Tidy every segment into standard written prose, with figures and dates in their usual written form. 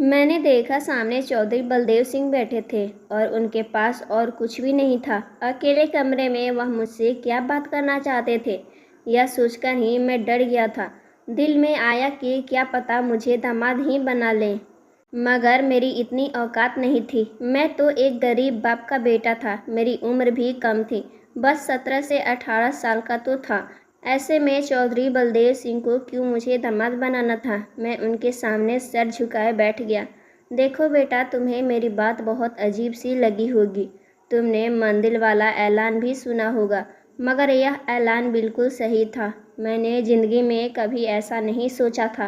मैंने देखा सामने चौधरी बलदेव सिंह बैठे थे और उनके पास और कुछ भी नहीं था। अकेले कमरे में वह मुझसे क्या बात करना चाहते थे, यह सोचकर ही मैं डर गया था। दिल में आया कि क्या पता मुझे दामाद ही बना लें, मगर मेरी इतनी औकात नहीं थी। मैं तो एक गरीब बाप का बेटा था, मेरी उम्र भी कम थी, बस 17 से 18 साल का तो था। ऐसे में चौधरी बलदेव सिंह को क्यों मुझे दामाद बनाना था। मैं उनके सामने सर झुकाए बैठ गया। देखो बेटा, तुम्हें मेरी बात बहुत अजीब सी लगी होगी। तुमने मंदिर वाला ऐलान भी सुना होगा, मगर यह ऐलान बिल्कुल सही था। मैंने ज़िंदगी में कभी ऐसा नहीं सोचा था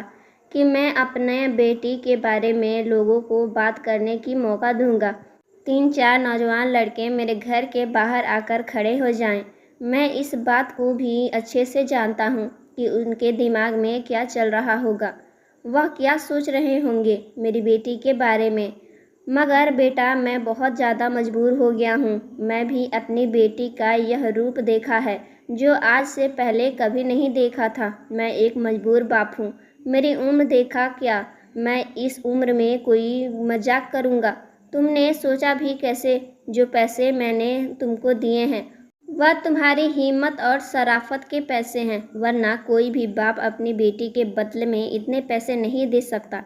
कि मैं अपने बेटी के बारे में लोगों को बात करने की मौका दूंगा। 3-4 नौजवान लड़के मेरे घर के बाहर आकर खड़े हो जाएं। मैं इस बात को भी अच्छे से जानता हूँ कि उनके दिमाग में क्या चल रहा होगा। वह क्या सोच रहे होंगे मेरी बेटी के बारे में। मगर बेटा, मैं बहुत ज़्यादा मजबूर हो गया हूँ। मैं भी अपनी बेटी का यह रूप देखा है जो आज से पहले कभी नहीं देखा था। मैं एक मजबूर बाप हूँ। मेरी उम्र देखा क्या, मैं इस उम्र में कोई मजाक करूँगा। तुमने सोचा भी कैसे? जो पैसे मैंने तुमको दिए हैं वह तुम्हारी हिम्मत और शराफत के पैसे हैं, वरना कोई भी बाप अपनी बेटी के बदले में इतने पैसे नहीं दे सकता।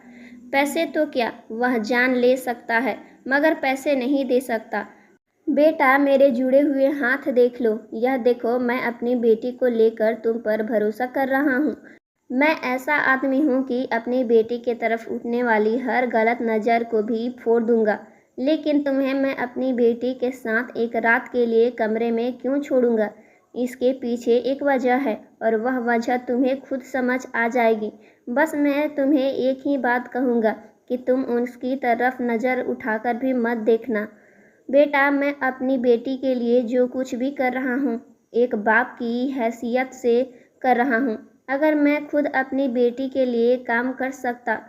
पैसे तो क्या, वह जान ले सकता है, मगर पैसे नहीं दे सकता। बेटा, मेरे जुड़े हुए हाथ देख लो। यह देखो, मैं अपनी बेटी को लेकर तुम पर भरोसा कर रहा हूँ। मैं ऐसा आदमी हूँ कि अपनी बेटी के तरफ उठने वाली हर गलत नज़र को भी फोड़ दूंगा। लेकिन तुम्हें मैं अपनी बेटी के साथ एक रात के लिए कमरे में क्यों छोड़ूंगा? इसके पीछे एक वजह है और वह वजह तुम्हें खुद समझ आ जाएगी। बस मैं तुम्हें एक ही बात कहूँगा कि तुम उसकी तरफ नज़र उठाकर भी मत देखना। बेटा, मैं अपनी बेटी के लिए जो कुछ भी कर रहा हूँ एक बाप की हैसियत से कर रहा हूँ। अगर मैं खुद अपनी बेटी के लिए काम कर सकता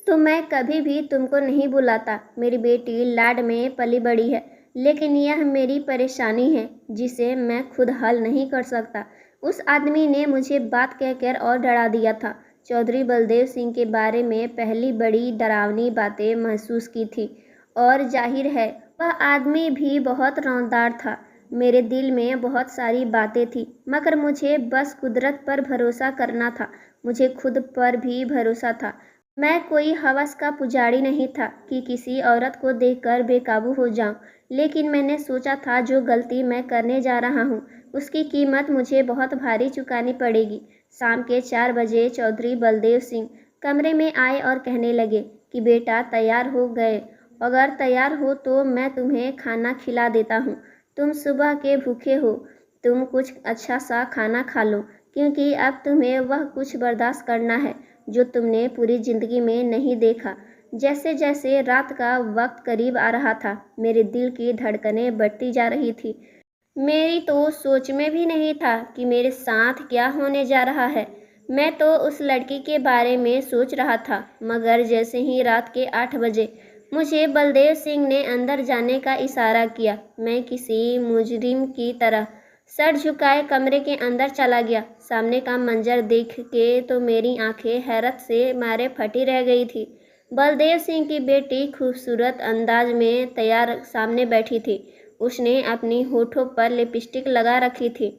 तो मैं कभी भी तुमको नहीं बुलाता। मेरी बेटी लाड में पली बड़ी है, लेकिन यह मेरी परेशानी है जिसे मैं खुद हल नहीं कर सकता। उस आदमी ने मुझे बात कहकर और डरा दिया था। चौधरी बलदेव सिंह के बारे में पहली बड़ी डरावनी बातें महसूस की थी, और जाहिर है वह आदमी भी बहुत रौंदार था। मेरे दिल में बहुत सारी बातें थी, मगर मुझे बस कुदरत पर भरोसा करना था। मुझे खुद पर भी भरोसा था। मैं कोई हवस का पुजारी नहीं था कि किसी औरत को देखकर बेकाबू हो जाऊं, लेकिन मैंने सोचा था जो गलती मैं करने जा रहा हूं उसकी कीमत मुझे बहुत भारी चुकानी पड़ेगी। शाम के 4 बजे चौधरी बलदेव सिंह कमरे में आए और कहने लगे कि बेटा, तैयार हो गए? अगर तैयार हो तो मैं तुम्हें खाना खिला देता हूँ। तुम सुबह के भूखे हो, तुम कुछ अच्छा सा खाना खा लो, क्योंकि अब तुम्हें वह कुछ बर्दाश्त करना है जो तुमने पूरी ज़िंदगी में नहीं देखा। जैसे जैसे रात का वक्त करीब आ रहा था, मेरे दिल की धड़कनें बढ़ती जा रही थी। मेरी तो सोच में भी नहीं था कि मेरे साथ क्या होने जा रहा है। मैं तो उस लड़की के बारे में सोच रहा था, मगर जैसे ही रात के 8 बजे मुझे बलदेव सिंह ने अंदर जाने का इशारा किया, मैं किसी मुजरिम की तरह सर झुकाए कमरे के अंदर चला गया। सामने का मंजर देख के तो मेरी आंखें हैरत से मारे फटी रह गई थी। बलदेव सिंह की बेटी खूबसूरत अंदाज में तैयार सामने बैठी थी। उसने अपनी होठों पर लिपस्टिक लगा रखी थी,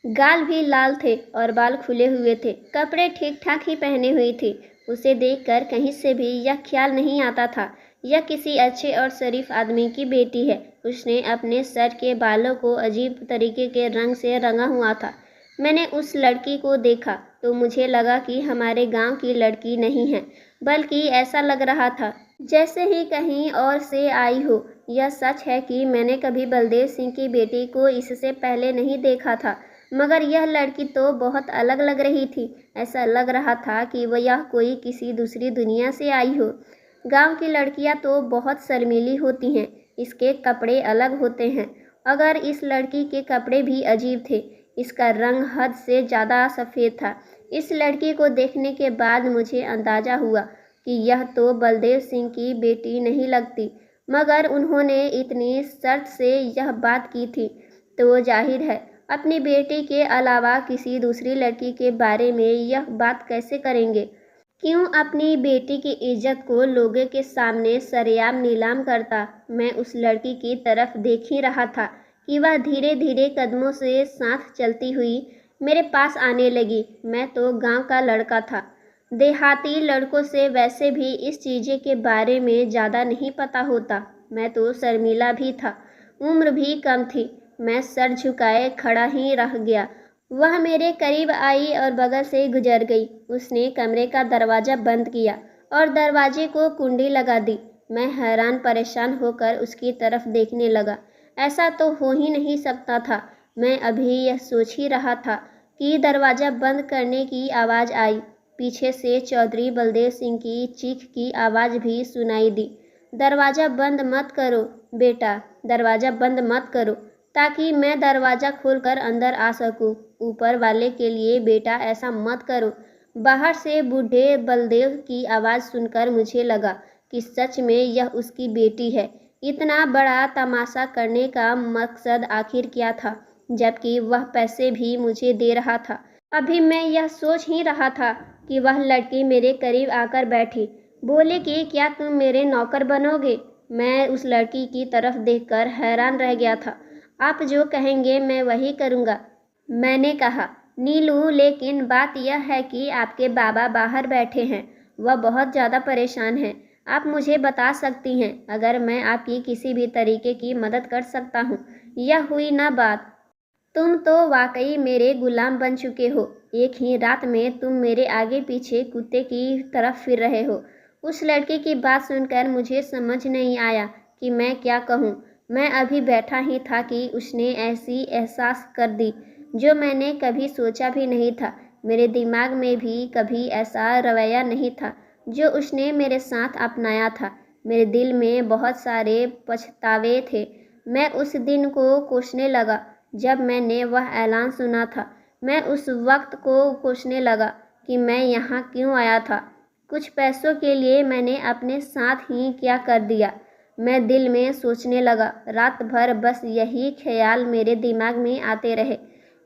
गाल भी लाल थे और बाल खुले हुए थे। कपड़े ठीक ठाक ही पहने हुई थी। उसे देखकर कहीं से भी यह ख्याल नहीं आता था यह किसी अच्छे और शरीफ आदमी की बेटी है। उसने अपने सर के बालों को अजीब तरीके के रंग से रंगा हुआ था। मैंने उस लड़की को देखा तो मुझे लगा कि हमारे गांव की लड़की नहीं है, बल्कि ऐसा लग रहा था जैसे ही कहीं और से आई हो। यह सच है कि मैंने कभी बलदेव सिंह की बेटी को इससे पहले नहीं देखा था, मगर यह लड़की तो बहुत अलग लग रही थी। ऐसा लग रहा था कि वह यह कोई किसी दूसरी दुनिया से आई हो। गांव की लड़कियां तो बहुत शर्मीली होती हैं, इसके कपड़े अलग होते हैं। अगर इस लड़की के कपड़े भी अजीब थे, इसका रंग हद से ज़्यादा सफ़ेद था। इस लड़की को देखने के बाद मुझे अंदाज़ा हुआ कि यह तो बलदेव सिंह की बेटी नहीं लगती, मगर उन्होंने इतनी शर्त से यह बात की थी, तो जाहिर है अपनी बेटी के अलावा किसी दूसरी लड़की के बारे में यह बात कैसे करेंगे। क्यों अपनी बेटी की इज्जत को लोगों के सामने सरेआम नीलाम करता। मैं उस लड़की की तरफ देख ही रहा था कि वह धीरे धीरे कदमों से साथ चलती हुई मेरे पास आने लगी। मैं तो गांव का लड़का था, देहाती लड़कों से वैसे भी इस चीज़ के बारे में ज़्यादा नहीं पता होता। मैं तो शर्मीला भी था, उम्र भी कम थी। मैं सर झुकाए खड़ा ही रह गया। वह मेरे करीब आई और बगल से गुजर गई। उसने कमरे का दरवाज़ा बंद किया और दरवाजे को कुंडी लगा दी। मैं हैरान परेशान होकर उसकी तरफ देखने लगा। ऐसा तो हो ही नहीं सकता था। मैं अभी यह सोच ही रहा था कि दरवाज़ा बंद करने की आवाज़ आई। पीछे से चौधरी बलदेव सिंह की चीख की आवाज़ भी सुनाई दी। दरवाज़ा बंद मत करो बेटा, दरवाज़ा बंद मत करो, ताकि मैं दरवाज़ा खोलकर अंदर आ सकूं। ऊपर वाले के लिए बेटा ऐसा मत करो। बाहर से बूढ़े बलदेव की आवाज़ सुनकर मुझे लगा कि सच में यह उसकी बेटी है। इतना बड़ा तमाशा करने का मकसद आखिर क्या था, जबकि वह पैसे भी मुझे दे रहा था। अभी मैं यह सोच ही रहा था कि वह लड़की मेरे करीब आकर बैठी, बोले कि क्या तुम मेरे नौकर बनोगे। मैं उस लड़की की तरफ देखकर हैरान रह गया था। आप जो कहेंगे मैं वही करूँगा, मैंने कहा। नीलू, लेकिन बात यह है कि आपके बाबा बाहर बैठे हैं, वह बहुत ज़्यादा परेशान हैं। आप मुझे बता सकती हैं अगर मैं आपकी किसी भी तरीके की मदद कर सकता हूँ। यह हुई ना बात। तुम तो वाकई मेरे गुलाम बन चुके हो। एक ही रात में तुम मेरे आगे पीछे कुत्ते की तरफ फिर रहे हो। उस लड़के की बात सुनकर मुझे समझ नहीं आया कि मैं क्या कहूँ। मैं अभी बैठा ही था कि उसने ऐसी एहसास कर दी जो मैंने कभी सोचा भी नहीं था। मेरे दिमाग में भी कभी ऐसा रवैया नहीं था जो उसने मेरे साथ अपनाया था। मेरे दिल में बहुत सारे पछतावे थे। मैं उस दिन को कोसने लगा जब मैंने वह ऐलान सुना था। मैं उस वक्त को कोसने लगा कि मैं यहाँ क्यों आया था। कुछ पैसों के लिए मैंने अपने साथ ही क्या कर दिया। मैं दिल में सोचने लगा। रात भर बस यही ख्याल मेरे दिमाग में आते रहे।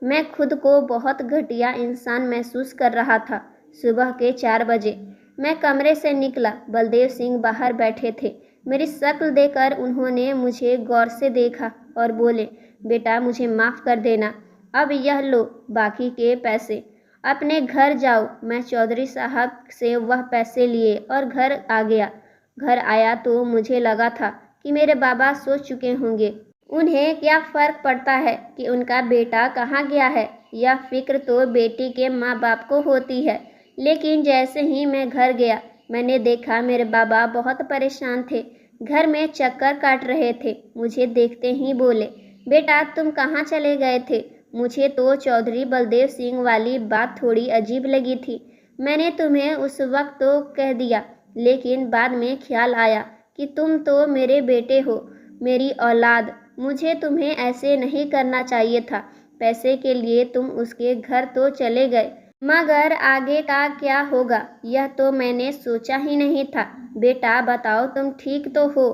मैं खुद को बहुत घटिया इंसान महसूस कर रहा था। सुबह के 4 बजे मैं कमरे से निकला। बलदेव सिंह बाहर बैठे थे। मेरी शक्ल देखकर उन्होंने मुझे गौर से देखा और बोले, बेटा मुझे माफ़ कर देना। अब यह लो बाकी के पैसे, अपने घर जाओ। मैं चौधरी साहब से वह पैसे लिए और घर आ गया। घर आया तो मुझे लगा था कि मेरे बाबा सो चुके होंगे। उन्हें क्या फ़र्क पड़ता है कि उनका बेटा कहाँ गया है। यह फिक्र तो बेटी के माँ बाप को होती है। लेकिन जैसे ही मैं घर गया, मैंने देखा मेरे बाबा बहुत परेशान थे। घर में चक्कर काट रहे थे। मुझे देखते ही बोले, बेटा तुम कहाँ चले गए थे। मुझे तो चौधरी बलदेव सिंह वाली बात थोड़ी अजीब लगी थी। मैंने तुम्हें उस वक्त तो कह दिया, लेकिन बाद में ख्याल आया कि तुम तो मेरे बेटे हो, मेरी औलाद। मुझे तुम्हें ऐसे नहीं करना चाहिए था। पैसे के लिए तुम उसके घर तो चले गए, मगर आगे का क्या होगा यह तो मैंने सोचा ही नहीं था। बेटा बताओ तुम ठीक तो हो।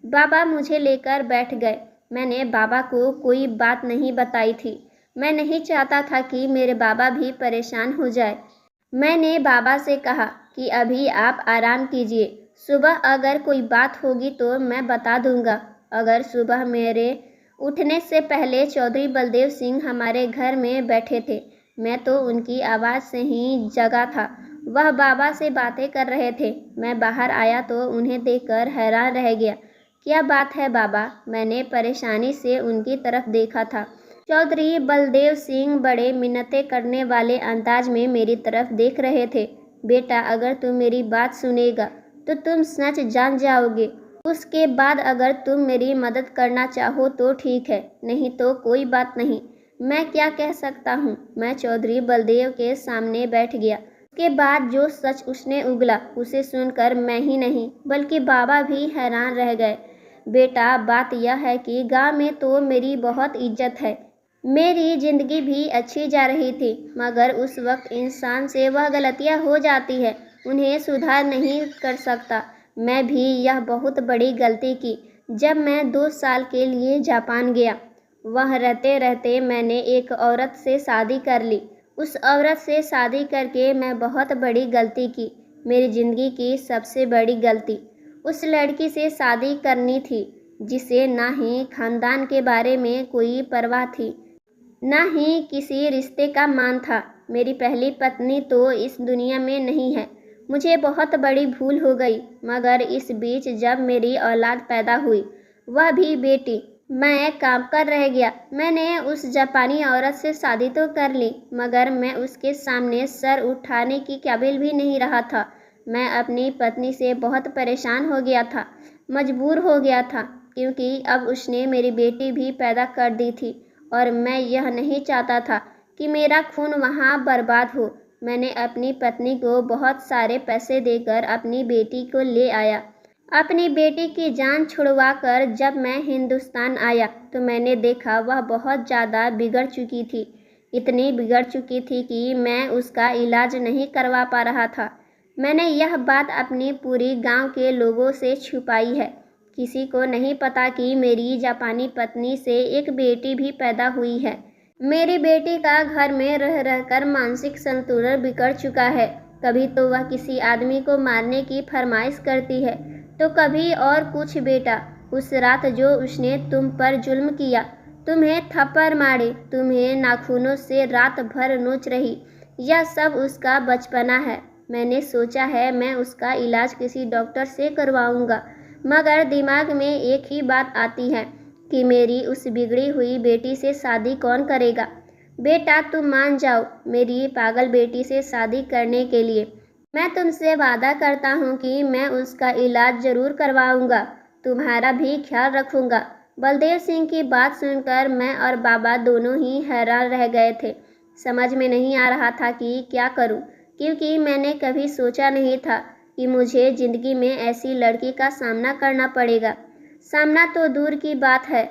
बाबा मुझे लेकर बैठ गए। मैंने बाबा को कोई बात नहीं बताई थी। मैं नहीं चाहता था कि मेरे बाबा भी परेशान हो जाए। मैंने बाबा से कहा कि अभी आप आराम कीजिए, सुबह अगर कोई बात होगी तो मैं बता दूंगा। अगर सुबह मेरे उठने से पहले चौधरी बलदेव सिंह हमारे घर में बैठे थे। मैं तो उनकी आवाज़ से ही जगा था। वह बाबा से बातें कर रहे थे। मैं बाहर आया तो उन्हें देखकर हैरान रह गया। क्या बात है बाबा? मैंने परेशानी से उनकी तरफ देखा था। चौधरी बलदेव सिंह बड़े मिन्नतें करने वाले अंदाज में मेरी तरफ देख रहे थे। बेटा अगर तुम मेरी बात सुनेगा तो तुम सच जान जाओगे। उसके बाद अगर तुम मेरी मदद करना चाहो तो ठीक है, नहीं तो कोई बात नहीं। मैं क्या कह सकता हूँ। मैं चौधरी बलदेव के सामने बैठ गया। उसके बाद जो सच उसने उगला उसे सुनकर मैं ही नहीं बल्कि बाबा भी हैरान रह गए। बेटा बात यह है कि गांव में तो मेरी बहुत इज्जत है। मेरी ज़िंदगी भी अच्छी जा रही थी, मगर उस वक्त इंसान से वह गलतियां हो जाती है, उन्हें सुधार नहीं कर सकता। मैं भी यह बहुत बड़ी गलती की जब मैं 2 साल के लिए जापान गया। वहाँ रहते रहते मैंने एक औरत से शादी कर ली। उस औरत से शादी करके मैं बहुत बड़ी गलती की। मेरी ज़िंदगी की सबसे बड़ी गलती उस लड़की से शादी करनी थी जिसे ना ही खानदान के बारे में कोई परवाह थी, ना ही किसी रिश्ते का मान था। मेरी पहली पत्नी तो इस दुनिया में नहीं है। मुझे बहुत बड़ी भूल हो गई, मगर इस बीच जब मेरी औलाद पैदा हुई, वह भी बेटी, मैं काँप कर रह गया। मैंने उस जापानी औरत से शादी तो कर ली, मगर मैं उसके सामने सर उठाने की काबिल भी नहीं रहा था। मैं अपनी पत्नी से बहुत परेशान हो गया था, मजबूर हो गया था, क्योंकि अब उसने मेरी बेटी भी पैदा कर दी थी और मैं यह नहीं चाहता था कि मेरा खून वहाँ बर्बाद हो। मैंने अपनी पत्नी को बहुत सारे पैसे देकर अपनी बेटी को ले आया। अपनी बेटी की जान छुड़वाकर जब मैं हिंदुस्तान आया तो मैंने देखा वह बहुत ज़्यादा बिगड़ चुकी थी। इतनी बिगड़ चुकी थी कि मैं उसका इलाज नहीं करवा पा रहा था। मैंने यह बात अपनी पूरी गांव के लोगों से छुपाई है। किसी को नहीं पता कि मेरी जापानी पत्नी से एक बेटी भी पैदा हुई है। मेरी बेटी का घर में रह रहकर मानसिक संतुलन बिगड़ चुका है। कभी तो वह किसी आदमी को मारने की फरमाइश करती है, तो कभी और कुछ। बेटा, उस रात जो उसने तुम पर जुल्म किया, तुम्हें थप्पड़ मारे, तुम्हें नाखूनों से रात भर नोच रही, यह सब उसका बचपना है। मैंने सोचा है मैं उसका इलाज किसी डॉक्टर से करवाऊंगा, मगर दिमाग में एक ही बात आती है कि मेरी उस बिगड़ी हुई बेटी से शादी कौन करेगा। बेटा, तुम मान जाओ मेरी पागल बेटी से शादी करने के लिए। मैं तुमसे वादा करता हूँ कि मैं उसका इलाज जरूर करवाऊंगा, तुम्हारा भी ख्याल रखूंगा। बलदेव सिंह की बात सुनकर मैं और बाबा दोनों ही हैरान रह गए थे। समझ में नहीं आ रहा था कि क्या करूं, क्योंकि मैंने कभी सोचा नहीं था कि मुझे ज़िंदगी में ऐसी लड़की का सामना करना पड़ेगा। सामना तो दूर की बात है,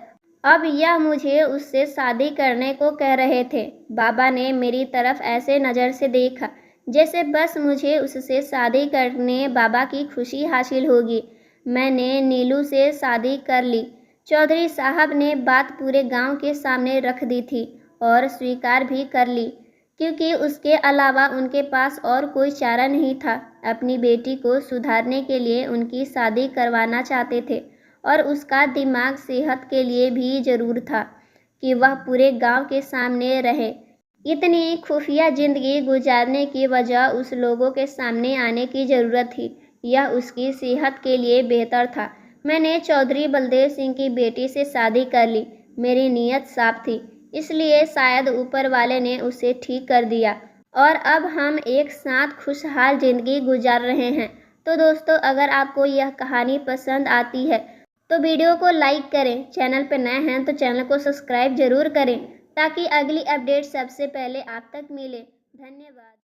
अब यह मुझे उससे शादी करने को कह रहे थे। बाबा ने मेरी तरफ ऐसे नज़र से देखा जैसे बस मुझे उससे शादी करने बाबा की खुशी हासिल होगी। मैंने नीलू से शादी कर ली। चौधरी साहब ने बात पूरे गांव के सामने रख दी थी और स्वीकार भी कर ली, क्योंकि उसके अलावा उनके पास और कोई चारा नहीं था। अपनी बेटी को सुधारने के लिए उनकी शादी करवाना चाहते थे और उसका दिमाग सेहत के लिए भी ज़रूर था कि वह पूरे गांव के सामने रहे। इतनी खुफिया ज़िंदगी गुजारने की वजह उस लोगों के सामने आने की ज़रूरत थी। यह उसकी सेहत के लिए बेहतर था। मैंने चौधरी बलदेव सिंह की बेटी से शादी कर ली। मेरी नीयत साफ थी, इसलिए शायद ऊपर वाले ने उसे ठीक कर दिया और अब हम एक साथ खुशहाल ज़िंदगी गुजार रहे हैं। तो दोस्तों, अगर आपको यह कहानी पसंद आती है तो वीडियो को लाइक करें। चैनल पर नए हैं तो चैनल को सब्सक्राइब जरूर करें, ताकि अगली अपडेट सबसे पहले आप तक मिले। धन्यवाद।